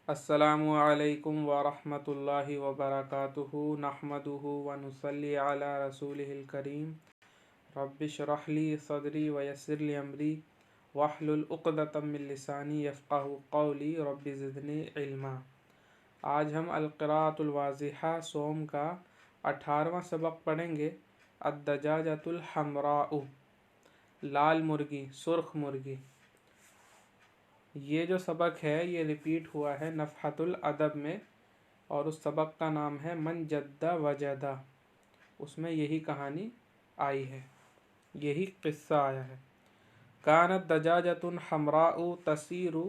अस्सलामु अलैकुम वरहमतुल्लाहि वबरकातुहु नहमदुहु व नुसल्ली अला रसूलिहिल करीम रब्बिश्रह ली सदरी व यस्सिर ली अमरी वहलुल उक़दतम मिन लिसानी यफ़क़हु क़ौली रब्बि ज़िदनी इल्मा। आज हम अल-क़िराअतुल वाज़िहा सोम का 18वां सबक पढ़ेंगे। अद-दजाजतुल हम्राउ, लाल मुर्गी, सुर्ख मुर्गी। ये जो सबक है ये रिपीट हुआ है नफ़हतुल अदब में, और उस सबक का नाम है मन जद्दा वजदा। उसमें यही कहानी आई है, यही क़िस्सा आया है। कानत दजाजतुन हम्राउ तसीरु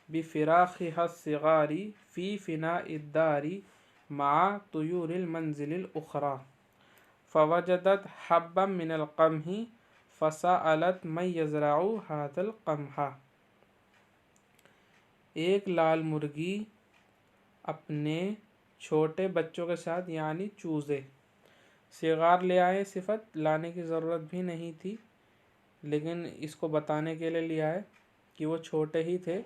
बिफ़िराख़िहा सिगारी फ़ी फ़िनाइद दारी मआ तुयूरिल मंज़िलिल उख़रा फ़वजदत हब्बन मिनल क़मही फ़सअलत मन यज़रअु हाज़ल क़महा। एक लाल मुर्गी अपने छोटे बच्चों के साथ यानी चूज़े सिगार ले आए। सिफत लाने की ज़रूरत भी नहीं थी, लेकिन इसको बताने के लिए लिया है कि वो छोटे ही थे।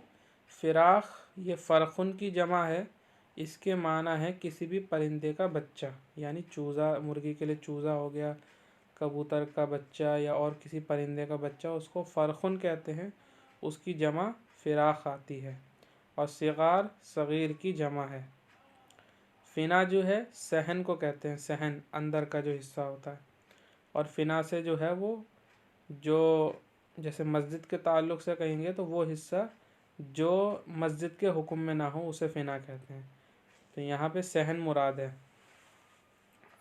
फ़िराख़ ये फ़रख़ुन की जमा है। इसके माना है किसी भी परिंदे का बच्चा, यानी चूज़ा। मुर्गी के लिए चूज़ा हो गया, कबूतर का बच्चा या और किसी परिंदे का बच्चा, उसको फ़रख़ुन कहते हैं। उसकी जमा फ़िराख़ आती है। और सिगार सग़ीर की जमा है। फ़िना जो है सहन को कहते हैं, सहन अंदर का जो हिस्सा होता है। और फ़िना से जो है वो जो जैसे मस्जिद के ताल्लुक़ से कहेंगे तो वो हिस्सा जो मस्जिद के हुक्म में ना हो उसे फ़िना कहते हैं। तो यहाँ पे सहन मुराद है,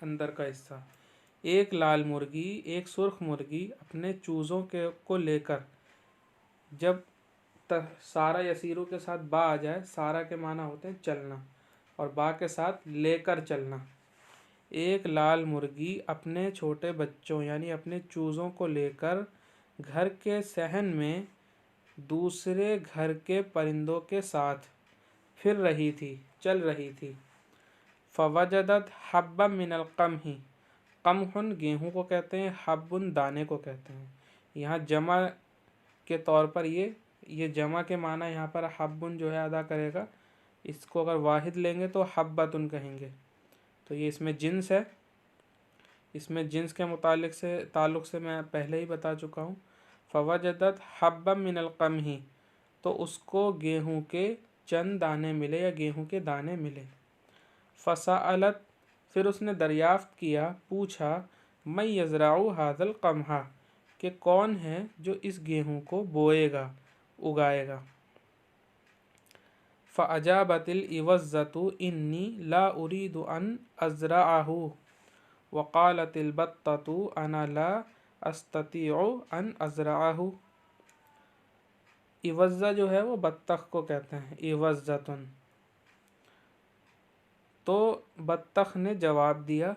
अंदर का हिस्सा। एक लाल मुर्गी, एक सुर्ख मुर्गी अपने चूज़ों को लेकर जब सारा यसीरों के साथ बा आ जाए, सारा के माना होते हैं चलना, और बा के साथ लेकर चलना। एक लाल मुर्गी अपने छोटे बच्चों यानी अपने चूज़ों को लेकर घर के सहन में दूसरे घर के परिंदों के साथ फिर रही थी, चल रही थी। फ़वजदत हब्बन मिनल क़मही, क़महुन गेहूँ को कहते हैं, हब्बुन दाने को कहते हैं। यहाँ जमा के तौर पर ये जमा के माना यहाँ पर हब्बुन जो है अदा करेगा। इसको अगर वाहिद लेंगे तो हब्बतुन कहेंगे। तो ये इसमें जिन्स है। इसमें जिन्स के ताल्लुक़ से मैं पहले ही बता चुका हूँ। फ़वजदत हब्बन मिनल क़मही, तो उसको गेहूँ के चंद दाने मिले या गेहूँ के दाने मिले। फ़सअलत, फिर उसने दरियाफ़्त किया, पूछा, मैं यज़रअु हाज़ल क़महा, कि कौन है जो इस गेहूँ को बोएगा, उगाएगा। फ़अजाबतिल इवज़्ज़तु इन्नी ला उरीदु अन अज़रअहु वक़ालतिल बत्ततु अना ला अस्ततिउ अन अज़रअहु। इवज़्ज़ा जो है वो बत्तख को कहते हैं, इवज़्ज़तुन। तो बत्तख ने जवाब दिया,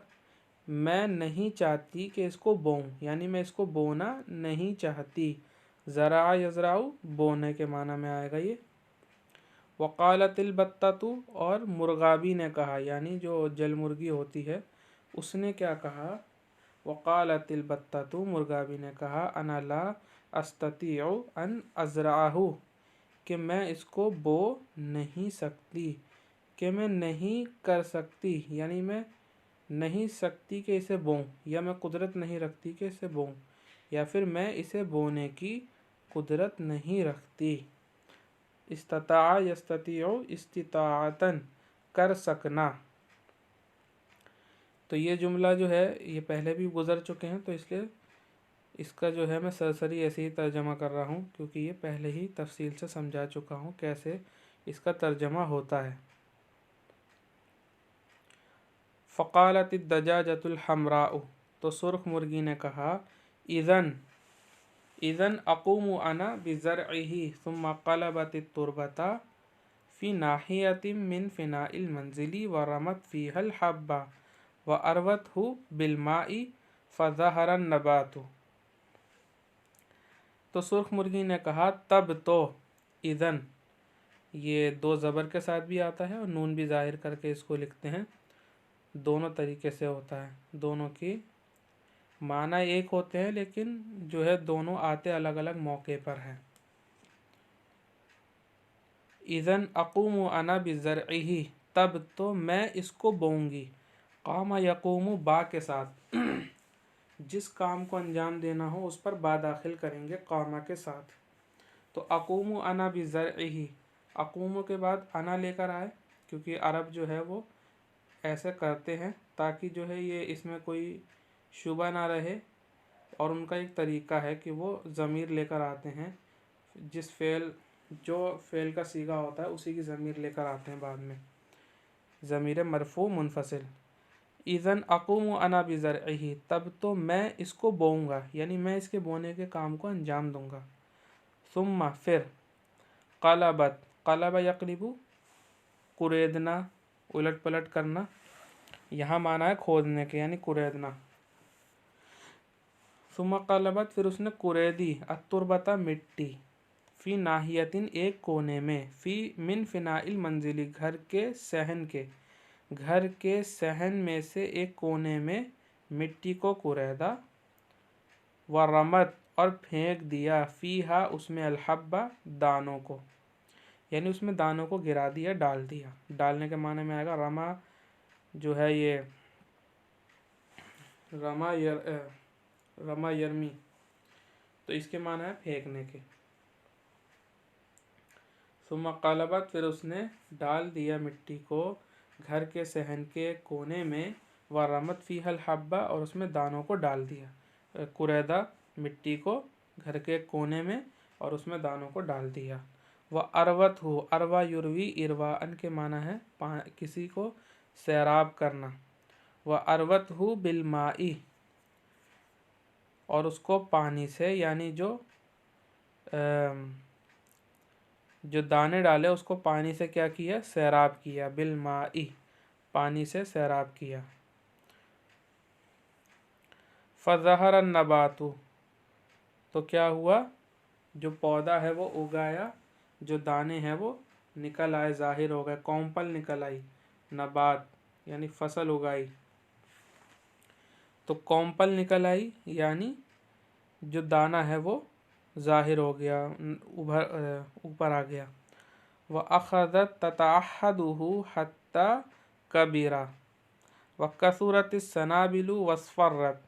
मैं नहीं चाहती कि इसको बोऊं, यानी मैं इसको बोना नहीं चाहती। ज़रा यज़राउ बोने के माना में आएगा ये। वक़ालतिल बत्ततु, और मुर्गाबी ने कहा, यानी जो जल मुर्गी होती है उसने क्या कहा। वक़ालतिल बत्ततु, मुर्गाबी ने कहा, अना ला अस्ततिउ अन अज़रअहु, कि मैं इसको बो नहीं सकती, कि मैं नहीं कर सकती, यानी मैं नहीं सकती कि इसे बोऊं, या मैं कुदरत नहीं रखती कि इसे बोऊं, या फिर मैं इसे बोने की कुदरत नहीं रखती। इस्तता यस्ततिउ इस्तिताअतन, कर सकना। तो ये जुमला जो है ये पहले भी गुज़र चुके हैं, तो इसलिए इसका जो है मैं सरसरी ऐसे ही तर्जमा कर रहा हूँ, क्योंकि ये पहले ही तफसील से समझा चुका हूँ कैसे इसका तर्जमा होता है। फ़क़ालतिद दजाजतुल हम्राउ, तो सुर्ख मुर्गी ने कहा, इज़न अक़ूमु अना बिज़रइही सुम्मा क़लबतित तुरबता फ़ी नाहियतिम मिन फ़िनाइल मंज़िली व रमत फ़ीहल हब्बा व अरवतहु बिलमाई फ़ज़हरन नबातु। तो सुर्ख मुर्गी ने कहा, तब तो। इज़न ये दो ज़बर के साथ भी आता है और नून भी ज़ाहिर करके इसको लिखते हैं। दोनों तरीके से होता है, दोनों की माना एक होते हैं, लेकिन जो है दोनों आते अलग अलग मौके पर हैं। इज़न अक़ूमु अना बिज़रइही, तब तो मैं इसको बोऊंगी। क़ामा यक़ूमु बा के साथ जिस काम को अंजाम देना हो उस पर बा दाखिल करेंगे क़ामा के साथ। तो अक़ूमु अना बिज़रइही, अक़ूमु के बाद अना लेकर आए, क्योंकि अरब जो है वो ऐसे करते हैं ताकि जो है ये इसमें कोई शुबा ना रहे। और उनका एक तरीक़ा है कि वो ज़मीर लेकर आते हैं, जिस जो फ़ेल का सीगा होता है उसी की ज़मीर लेकर आते हैं बाद में, ज़मीर मरफ़ू मुनफ़सिल। इज़न अक़ूमु अना बिज़रइही, तब तो मैं इसको बोऊंगा, यानी मैं इसके बोने के काम को अंजाम दूंगा। सुम्मा फिर, क़लबत, क़लब यक़लिबु कुरेदना, उलट पलट करना, यहाँ माना है खोदने के यानी कुरेदना। सुम्मा क़लबत, फिर उसने कुरेदी, अत्तुरबता मिट्टी, फ़ी नाहियतिन एक कोने में, फ़ी मिन फ़िनाइल मंजिली घर के सहन में से एक कोने में मिट्टी को कुरेदा। व रमत, और फेंक दिया, फ़ीहा उसमें अलहब्बा दानों को, यानी उसमें दानों को गिरा दिया, डाल दिया। डालने के माने में आएगा रमा, जो है ये रमा यरमी, तो इसके माना है फेंकने के। सुम्मा क़लबत, फिर उसने डाल दिया मिट्टी को घर के सहन के कोने में, व रमत फ़ीहल हब्बा, और उसमें दानों को डाल दिया। कुरैदा, मिट्टी को घर के कोने में और उसमें दानों को डाल दिया। व अरवत हो, अरवा युरवी इरवाअन के माना है किसी को सैराब करना। व अरवत हो बिलमाई, और उसको पानी से, यानी जो दाने डाले उसको पानी से क्या किया, सैराब किया। बिलमाई, पानी से सैराब किया। फ़ज़हर नबातु, तो क्या हुआ, जो पौधा है वो उगाया, जो दाने हैं वो निकल आए, ज़ाहिर हो गए, कौंपल निकल आई। नबात यानी फसल उगाई, तो कौंपल निकल आई, यानी जो दाना है वो ज़ाहिर हो गया, ऊपर आ गया। व अख़ज़त तताहदुहु हत्ता कबीरा, व कसरतिस सनाबिलु वस्फरत,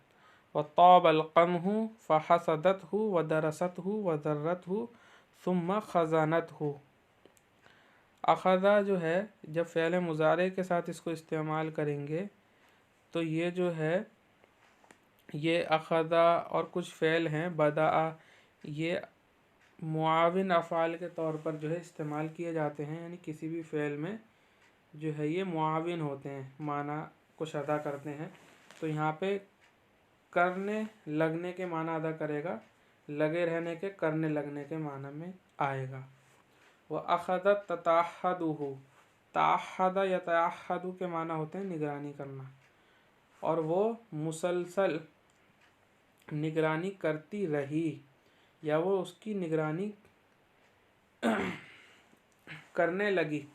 व तौबल क़महु फ़हसदतहु व दरसतहु व ज़र्रतहु सुम्मा ख़ज़नतहु। अख़ज़ा जो है, जब फ़ेल मुज़ारे के साथ इसको इस्तेमाल करेंगे तो ये जो है, ये अख़ज़ा और कुछ फ़ेल हैं, बदा, ये मुआविन अफ़ाल के तौर पर जो है इस्तेमाल किए जाते हैं, यानी किसी भी फ़ेल में जो है ये मुआविन होते हैं, माना कुछ अदा करते हैं। तो यहाँ पे करने लगने के माना अदा करेगा, लगे रहने के, करने लगने के माना में आएगा। वह अख़ज़त तताहदुहु, ताहदा या तयाहदु के माना होते हैं निगरानी करना, और वो मुसलसल निगरानी करती रही, या वो उसकी निगरानी करने लगी,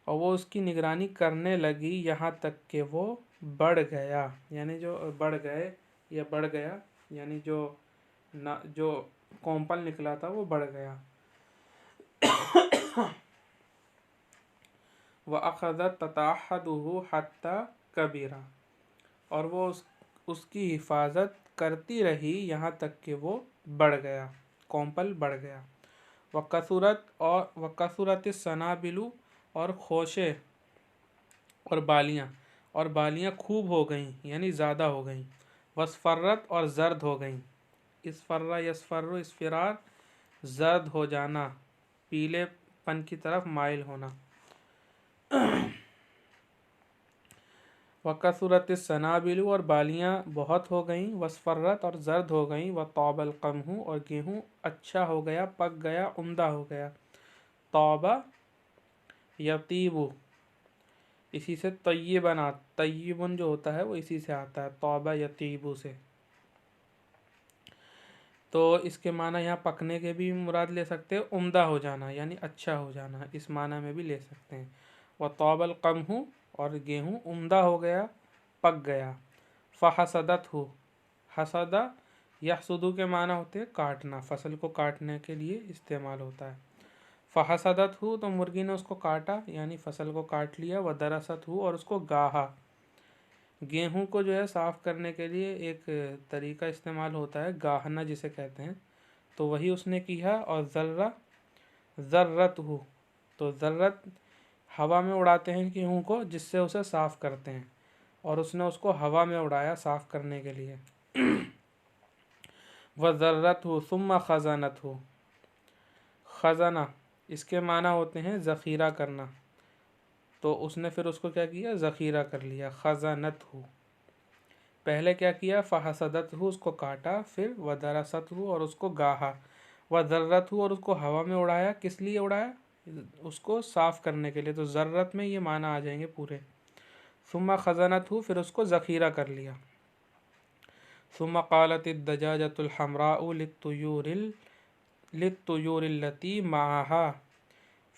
और वो उसकी निगरानी करने लगी यहाँ तक कि वो बढ़ गया, यानी जो बढ़ गए या बढ़ गया, यानी जो कौंपल निकला था वो बढ़ गया। व अख़ज़त तताहदुहु हत्ता कबीरा, और वो उसकी हिफाजत करती रही यहाँ तक कि वो बढ़ गया, कौंपल बढ़ गया। व कसरत सनाबिलु, और खोशे और बालियाँ खूब हो गईं, यानी ज़्यादा हो गईं। वस्फरत, और ज़र्द हो गईं। इसफर्रा यस्फर्रु इसफिरार, ज़र्द हो जाना, पीलेपन की तरफ माइल होना। वकसरत सनाबिलु, और बालियाँ बहुत हो गईं। वस्फरत, और ज़र्द हो गईं। व तौबल क़महु, और गेहूँ अच्छा हो गया, पक गया, उम्दा हो गया। तौबा यतीबु, इसी से तय्यबुन जो होता है वो इसी से आता है, तौबा यतीबु से। तो इसके माना यहाँ पकने के भी मुराद ले सकते हैं, उम्दा हो जाना यानी अच्छा हो जाना, इस माना में भी ले सकते हैं। व तौबल क़महु, और गेहूँ उम्दा हो गया, पक गया। फ़हसदतहु, हसदा यहसुदु के माना होते हैं काटना, फसल को काटने के लिए इस्तेमाल होता है। फ़हसदत हूँ, तो मुर्गी ने उसको काटा यानी फसल को काट लिया। व दरसत हूँ, और उसको गाहा। गेहूं को जो है साफ़ करने के लिए एक तरीका इस्तेमाल होता है, गाहना जिसे कहते हैं, तो वही उसने किया। और ज़र्रत हूँ, तो ज़र्रत हवा में उड़ाते हैं गेहूं को, जिससे उसे साफ़ करते हैं, और उसने उसको हवा में उड़ाया साफ़ करने के लिए। व ज़र्रत हूँ सुम्मा ख़ज़ानत हूँ। ख़ज़ाना इसके माना होते हैं ज़ख़ीरा करना, तो उसने फिर उसको क्या किया, ज़ख़ीरा कर लिया। ख़ज़ानत हूँ, पहले क्या किया, फ़हसदत हूँ, उसको काटा, फिर वदरसत हूँ, और उसको गाहा। व ज़र्रत हूँ, और उसको हवा में उड़ाया। किस लिए उड़ाया, उसको साफ़ करने के लिए। तो ज़र्रत में ये माना आ जाएंगे पूरे। सुम्मा ख़ज़ानत हूँ, फिर उसको ज़ख़ीरा कर लिया। सुम्मा क़ालतिद दजाजतुल हम्राउ लित्तुयूरिल्लती माहा।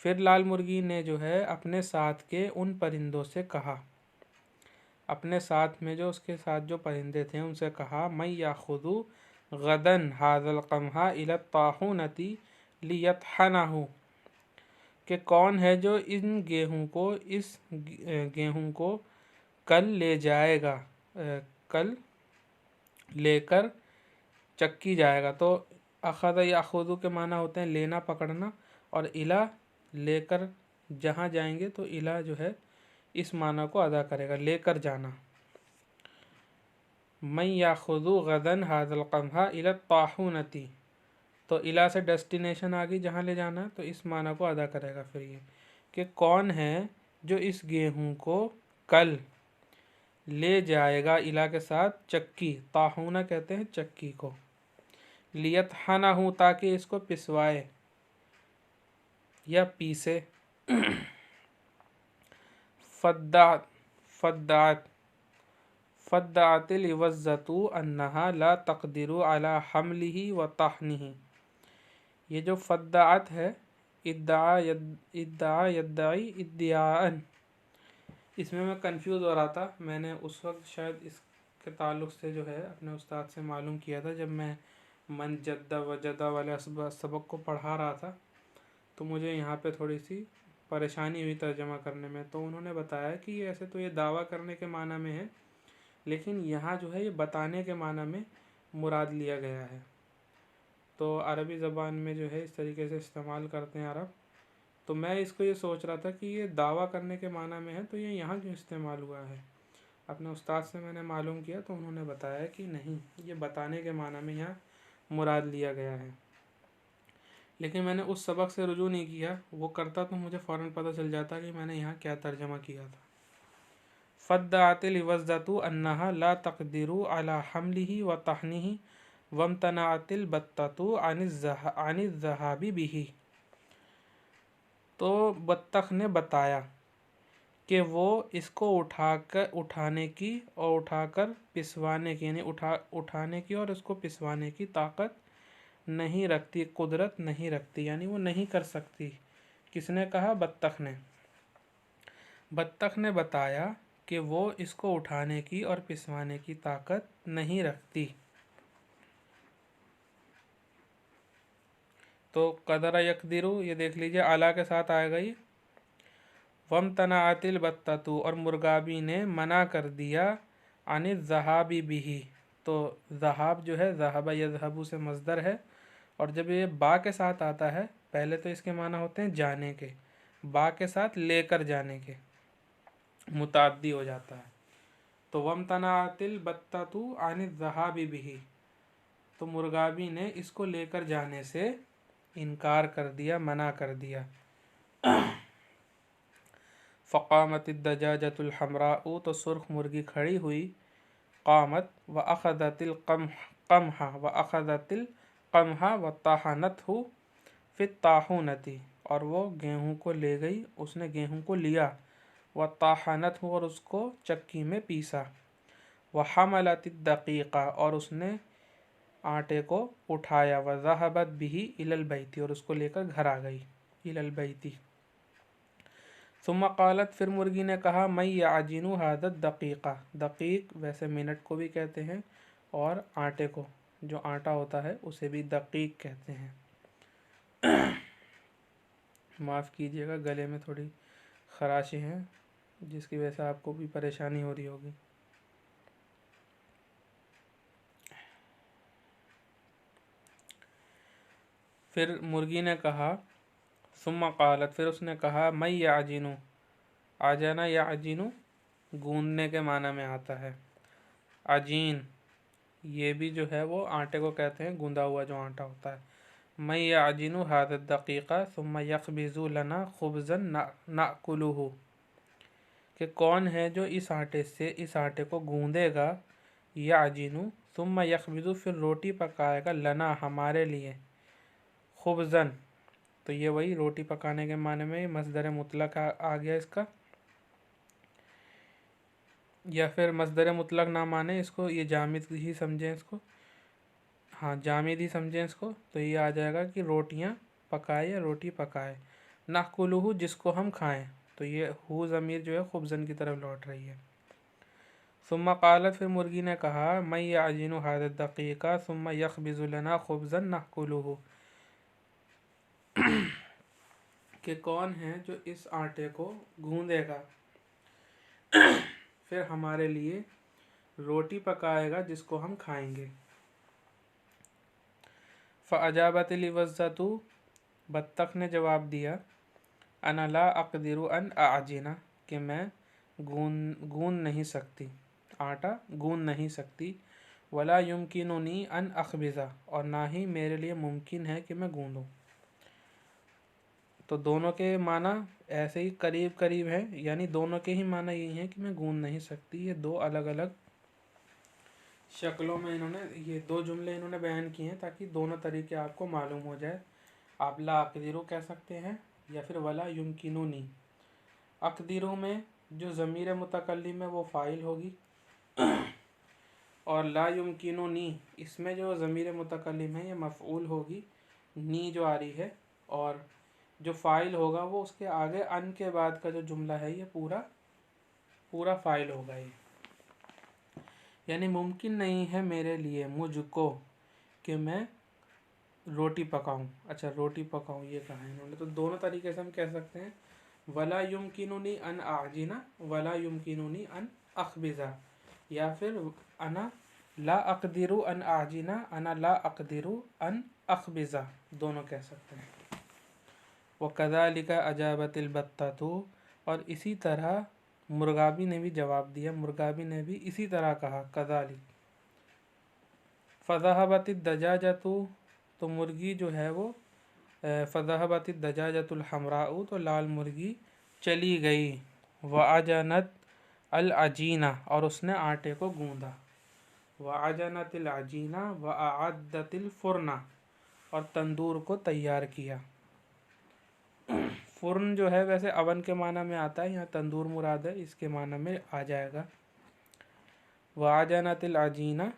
फिर लाल मुर्गी ने जो है अपने साथ के उन परिंदों से कहा, अपने साथ में जो उसके साथ जो परिंदे थे उनसे कहा, मैं याखुदु गदन हाज़ल क़महा इला ताहूनती लियतहनहु, कि कौन है जो इन गेहूं को, इस गेहूं को कल ले जाएगा, कल लेकर चक्की जाएगा। तो अखद याखुदु के माना होते हैं लेना पकड़ना, और इला लेकर जहाँ जाएंगे, तो इला जो है इस माना को अदा करेगा, लेकर जाना। मैं याखुदु गदन हाज़ल क़महा इला ताहूनती, तो इला से डेस्टिनेशन आ गई जहाँ ले जाना, तो इस माना को अदा करेगा फिर ये, कि कौन है जो इस गेहूं को कल ले जाएगा इला के साथ चक्की, ताहूना कहते हैं चक्की को, लियतहना हूँ, ताकि इसको पिसवाए या पीसे। फद्दात फद्दात फद्दातिल इवज़्ज़तु अन्नहा ला तक़दिरु अला हमलिही व तहनिही। ये जो फद्दात है, इद्दा यद्दाई इद्दियाअन, इसमें मैं कंफ्यूज हो रहा था। मैंने उस वक्त शायद इसके ताल्लुक़ से जो है अपने उस्ताद से मालूम किया था, जब मैं मन जद्दा वजदा वाले सबक को पढ़ा रहा था, तो मुझे यहाँ पे थोड़ी सी परेशानी हुई तर्जमा करने में। तो उन्होंने बताया कि ऐसे तो ये दावा करने के माना में है, लेकिन यहाँ जो है ये बताने के माना में मुराद लिया गया है। तो अरबी ज़बान में जो है इस तरीके से इस्तेमाल करते हैं अरब। तो मैं इसको ये सोच रहा था कि ये दावा करने के माना में है, तो ये यहाँ क्यों इस्तेमाल हुआ है। अपने उस्ताद से मैंने मालूम किया, तो उन्होंने बताया कि नहीं, ये बताने के माना में यहाँ मुराद लिया गया है। लेकिन मैंने उस सबक से रुजू नहीं किया, वो करता तो मुझे फ़ौरन पता चल जाता कि मैंने यहाँ क्या तर्जमा किया था। फद्दातिल इवज़्ज़तु अन्नहा ला तक़दिरु अला हमलिही व तहनिही वम्तनाअतिल बत्ततु अनिज़्ज़हाबी बिही। तो बत्तख ने बताया कि वो इसको उठाने की और उठाकर पिसवाने की, यानी उठाने की और इसको पिसवाने की ताकत नहीं रखती, कुदरत नहीं रखती, यानी वो नहीं कर सकती। किसने कहा, बत्तख ने। बत्तख ने बताया कि वो इसको उठाने की और पिसवाने की ताकत नहीं रखती। तो कदर यकदिरु, ये देख लीजिए आला के साथ आ गई। वम्तनाअतिल बत्ततु, और मुर्गाबी ने मना कर दिया, अनिज़ ज़हाबी बिही। तो ज़हाब जो है ज़हाबा यज़हबु से मज़दर है, और जब ये बा के साथ आता है, पहले तो इसके माना होते हैं जाने के, बा के साथ लेकर जाने के, मुताद्दी हो जाता है। तो वम्तनाअतिल बत्ततु अनिज़ ज़हाबी बिही, तो मुर्गाबी ने इसको लेकर जाने से इनकार कर दिया, मना कर दिया। फ़क़ामतिद दजाजतुल हम्राउ, तो सुर्ख मुर्गी खड़ी हुई। क़ामत व अख़ज़तिल क़महा व ताहनतहु फ़ित ताहूनती, और वो गेहूँ को ले गई, उसने गेहूँ को लिया। व ताहनतहु, और उसको चक्की में पीसा। व हमलतिद दक़ीक़ा, और उसने आटे को उठाया। व ज़हबत बिही इलल बैती, और उसको लेकर घर आ गई। इलल बैती। सुम्मा क़ालत, फिर मुर्गी ने कहा, मैं याजिनु हादत दक़ीक़ा। दक़ीक़ वैसे मिनट को भी कहते हैं, और आटे को, जो आटा होता है उसे भी दक़ीक़ कहते हैं। माफ़ कीजिएगा, गले में थोड़ी खराशें हैं जिसकी वजह से आपको भी परेशानी हो रही होगी। फिर मुर्गी ने कहा, सुम्मा क़ालत, फिर उसने कहा, मैं याजिनु, आ जाना, याजिनु गूंदने के माना में आता है। अजीन ये भी जो है वो आटे को कहते हैं, गूंदा हुआ जो आटा होता है। मैं याजिनु हाद दक़ीक़ा सुम्मा यख़बिज़ु लना खुब्ज़न नाकुलुहु, कि कौन है जो इस आटे से इस आटे को गूंदेगा, याजिनु सुम्मा यख़बिज़ु फिर रोटी पकाएगा, लना हमारे लिए, खुब्ज़न तो ये वही रोटी पकाने के माने में मस्दर मुतलक आ गया इसका, या फिर मस्दर मुतलक ना माने इसको, ये जामिद ही समझें इसको, हाँ जामिद ही समझें इसको, तो ये आ जाएगा कि रोटियां पकाए या रोटी पकाए, नाकुलुहु जिसको हम खाएं, तो ये हु ज़मीर जो है खुब्ज़न की तरफ लौट रही है। सुम्मा क़ालत फिर मुर्गी ने कहा, मैं याजिनु हाज़ा दक़ीक़ा सुम्मा यख़बिज़ु लना खुब्ज़न नाकुलुहु, कि कौन है जो इस आटे को गूंदेगा फिर हमारे लिए रोटी पकाएगा जिसको हम खाएंगे। फ़अजाबतिल वज़्ज़तु, बत्तख ने जवाब दिया, अना ला अक़दिरु अन अअजिना, कि मैं गूंद नहीं सकती, आटा गूंद नहीं सकती, वला युमकिनुनी अन अख़बिज़ा, और ना ही मेरे लिए मुमकिन है कि मैं गूंदूँ। तो दोनों के माना ऐसे ही करीब करीब हैं, यानी दोनों के ही माना यही है कि मैं गूंद नहीं सकती। ये दो अलग अलग शक्लों में इन्होंने ये दो जुमले इन्होंने बयान किए हैं ताकि दोनों तरीके आपको मालूम हो जाए। आप ला अक़दिरु कह सकते हैं या फिर वला युमकिनुनी। अक़दिरु में जो ज़मीर मुतकल्लिम है वो फ़ाइल होगी, और ला युमकिनुनी इसमें जो ज़मीर मुतकल्लिम है ये मफ़ऊल होगी, नी जो आ रही है, और जो फ़ाइल होगा वो उसके आगे अन के बाद का जो जुमला है ये पूरा पूरा फ़ाइल होगा। ये यानी मुमकिन नहीं है मेरे लिए, मुझको, कि मैं रोटी पकाऊं। अच्छा रोटी पकाऊं ये कहा है इन्होंने, तो दोनों तरीके से हम कह सकते हैं, वला युमकिनुनी अन आजिना वला युमकिनुनी अन अख़बिज़ा, या फिर अना ला अक़दिरु अन आजिना अना ला अक़दिरु अन अख़बिज़ा, दोनों कह सकते हैं। वकज़ालिका अजाबतिल बत्ततु, और इसी तरह मुर्गाबी ने भी जवाब दिया, मुर्गाबी ने भी इसी तरह कहा, कज़ालिक। फ़ज़हबतिद दजाजतु, तो मुर्गी जो है वो फ़ज़हबतिद दजाजतुल हमराउ, तो लाल मुर्गी चली गई, वअजनत अल अजीना, और उसने आटे को गूंदा, वअजनतिल अजीना वअअद्दतिल फ़ुरना, और तंदूर को तैयार किया। फ़ुर्न जो है वैसे अवन के माना में आता है, यहाँ तंदूर मुराद है, इसके माना में आ जाएगा। वअजनतिल अजीना,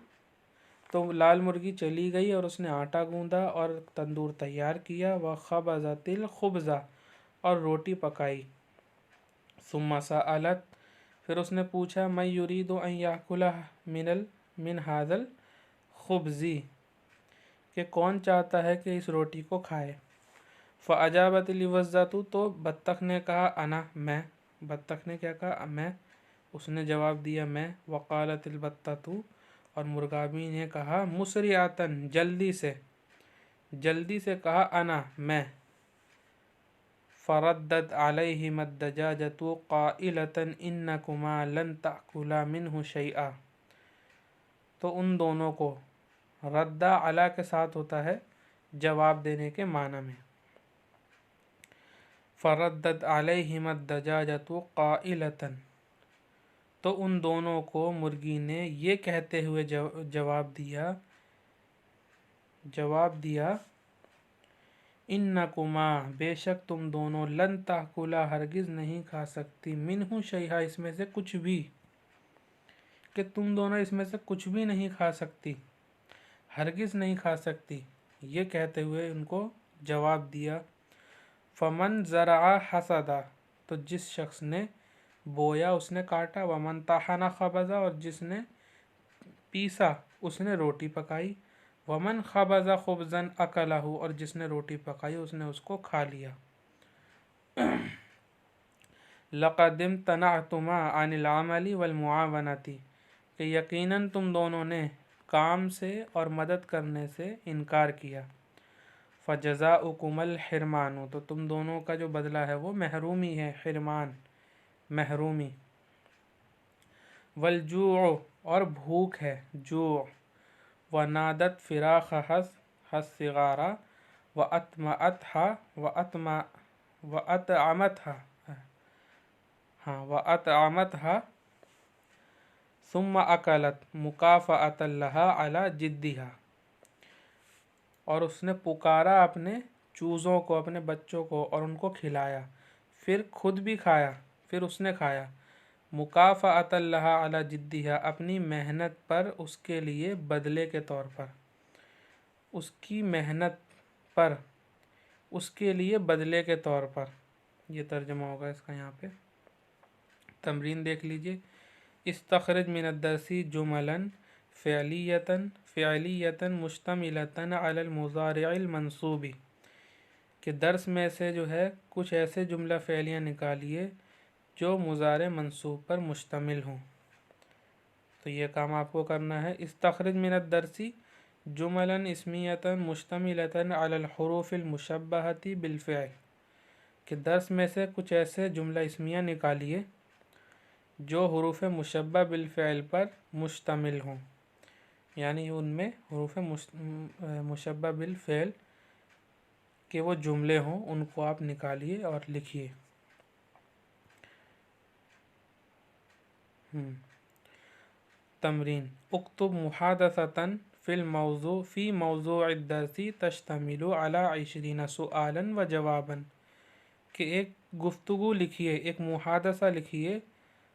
तो लाल मुर्गी चली गई और उसने आटा गूंदा और तंदूर तैयार किया। व ख़बज़तिल खुब्ज़ा, और रोटी पकाई। सुम्मा सअलत, फिर उसने पूछा, मैं युरीदु अन याकुला मिन हाज़ल खुब्ज़ी, कि कौन चाहता है कि इस रोटी को खाए। फ़अजाबतिल वज़्ज़तु, तो बत्तख ने कहा, अना मैं, बत्तख ने क्या कहा, मैं, उसने जवाब दिया मैं। वक़ालतिल बत्ततु, और मुर्गाबी ने कहा, मुसरिअतन जल्दी से कहा, अना मैं। फ़रद्दत अलैहिमद दजाजतु क़ाइलतन इन्नकुमा लन ताकुला मिन्हु शैआ, तो उन दोनों को रद्दा अला के साथ होता है जवाब देने के माना में। फ़रद्दत अलैहिमद दजाजतु क़ाइलतन, तो उन दोनों को मुर्गी ने ये कहते हुए जवाब दिया, इन्नकुमा, बेशक तुम दोनों, लन ताकुला, हरगिज़ नहीं खा सकती, मिन्हु शैआ, इसमें से कुछ भी, कि तुम दोनों इसमें से कुछ भी नहीं खा सकती, हरगिज़ नहीं खा सकती, ये कहते हुए उनको जवाब दिया। फ़मन ज़रअ हसदा, तो जिस शख्स ने बोया उसने काटा। वमन तहना खबज़ा, और जिसने पीसा उसने रोटी पकाई। वमन खबज़ा खुब्ज़न अकलहु, और जिसने रोटी पकाई उसने उसको खा लिया। लक़दिम तनअतुमा अनिल अमली वल मुआवनती, कि यकीनन तुम दोनों ने काम से और मदद करने से इनकार किया। फ़जज़ाउकुमुल हिरमानु, तो तुम दोनों का जो बदला है वो महरूमी है, हिरमान महरूमी। वलजूअ, और भूख है, जूअ। वनादत फ़िराख हस्सिगारा व अतमअतहा व अतअमतहा, हाँ, व अतअमतहा सुम्मा अकलत मुकाफ़अतन लहा अला जिद्दिहा, और उसने पुकारा अपने चूज़ों को, अपने बच्चों को, और उनको खिलाया, फिर खुद भी खाया, फिर उसने खाया। मुकाफ़अतन लहा अला जिद्दिहा, अपनी मेहनत पर उसके लिए बदले के तौर पर, उसकी मेहनत पर उसके लिए बदले के तौर पर। ये तर्जुमा होगा इसका यहाँ पे। तमरीन देख लीजिए। इस्तखरिज मिनद्दरसी जुमलन फ़िअलियतन मुश्तमिलतन अलल मुज़ारिइल मंसूबी, कि दर्स में से जो है कुछ ऐसे जुमला फ़ेलियाँ निकालिए जो मुज़ारे मंसूब पर मुश्तमिल हों। तो ये काम आपको करना है। इस्तखरिज मिनद्दरसी जुमलन इस्मियतन मुश्तमिलतन अलल हुरूफ़िल मुशब्बहती बिल फ़िअल, कि दर्स में से कुछ ऐसे जुमला इस्मिया निकालिए जो हुरूफ़ मुशब्बा बिल फ़िअल पर मुश्तमिल हों, यानी उनमें हुरूफ़ मुशब्बा बिल फ़िअल के वो जुमले हों, उनको आप निकालिए और लिखिए। तमरीन। उक्तुब मुहादसतन फ़ी मौज़ूइद दर्सी तश्तमिलु अला 20 सुआलन व जवाबन, कि एक गुफ्तगू लिखिए, एक मुहादसा लिखिए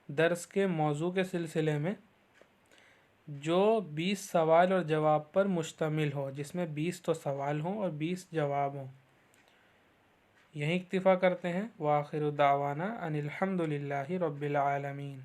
दर्स के मौजू के सिलसिले में जो 20 सवाल और जवाब पर मुश्तमिल हो, जिसमें 20 तो सवाल हों और 20 जवाब हों। यहीं इक्तिफ़ा करते हैं। व आखिरु दावाना अनिल हम्दुलिल्लाहि रब्बिल आलमीन।